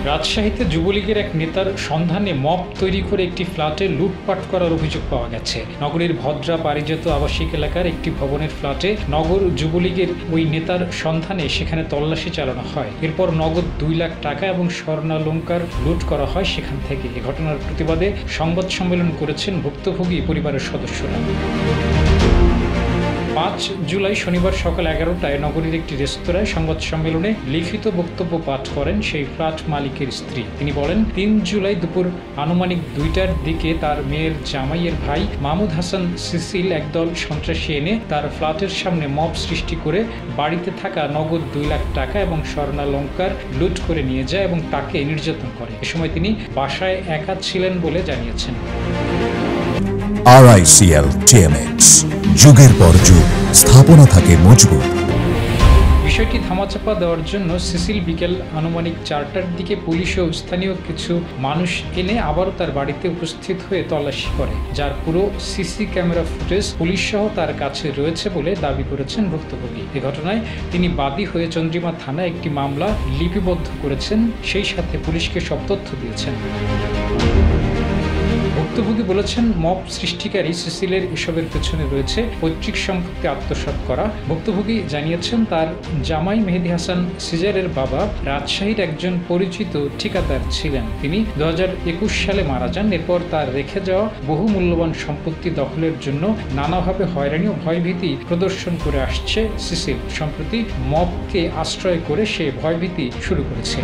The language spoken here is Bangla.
রাজশাহীতে যুবলীগের এক নেতার সন্ধানে মব তৈরি করে একটি ফ্ল্যাটে লুটপাট করার অভিযোগ পাওয়া গেছে। নগরীর ভদ্রা পারিজাত আবাসিক এলাকার একটি ভবনের ফ্ল্যাটে নগর যুবলীগের ওই নেতার সন্ধানে সেখানে তল্লাশি চালানো হয়। এরপর নগদ 2 লাখ টাকা এবং স্বর্ণালংকার লুট করা হয় সেখান থেকে। এ ঘটনার প্রতিবাদে সংবাদ সম্মেলন করেছেন ভুক্তভোগী পরিবারের সদস্যরা। 5 জুলাই শনিবার সকাল 11টায় নগরীর একটি রেস্তোরাঁয় সংবাদ সম্মেলনে লিখিত বক্তব্য পাঠ করেন সেই ফ্ল্যাট মালিকের স্ত্রী। তিনি বলেন, 3 জুলাই দুপুর আনুমানিক 2টার দিকে তার মেয়ের জামাইয়ের ভাই মাহমুদ হাসান সিসিল একদল সন্ত্রাসী এনে তার ফ্ল্যাটের সামনে মব সৃষ্টি করে বাড়িতে থাকা নগদ 2 লাখ টাকা এবং স্বর্ণালংকার লুট করে নিয়ে যায় এবং তাকে নির্যাতন করে। এ সময় তিনি বাসায় একা ছিলেন বলে জানিয়েছেন। RICL TMX, যুগের পর যুগ স্থাপনা থাকে মজবুত। বিষয়টি ধামাচাপা দেওয়ার জন্য সিসিল বিকেল আনুমানিক 4টার দিকে পুলিশ ও স্থানীয় কিছু মানুষ এনে আবারও তার বাড়িতে উপস্থিত হয়ে তল্লাশি করে, যার পুরো সিসি ক্যামেরা ফুটেজ পুলিশ সহ তার কাছে রয়েছে বলে দাবি করেছেন ভুক্তভোগী। এ ঘটনায় তিনি বাদী হয়ে চন্দ্রিমা থানায় একটি মামলা লিপিবদ্ধ করেছেন, সেই সাথে পুলিশকে সব তথ্য দিয়েছেন। ভুক্তভোগী বলেছেন, মব সৃষ্টিকারী সিসিলের এসবের পেছনে রয়েছে পৈতৃক সম্পত্তি আত্মসাৎ করা। ভুক্তভোগী জানিয়েছেন, তার জামাই মেহেদি হাসান সিজারের বাবা রাজশাহীর একজন পরিচিত ঠিকাদার ছিলেন। তিনি 2021 সালে মারা যান। এরপর তার রেখে যাওয়া বহু মূল্যবান সম্পত্তি দখলের জন্য নানাভাবে হয়রানি ও ভয়ভীতি প্রদর্শন করে আসছে সিসিল। সম্প্রতি মবকে আশ্রয় করে সে ভয়ভীতি শুরু করেছে।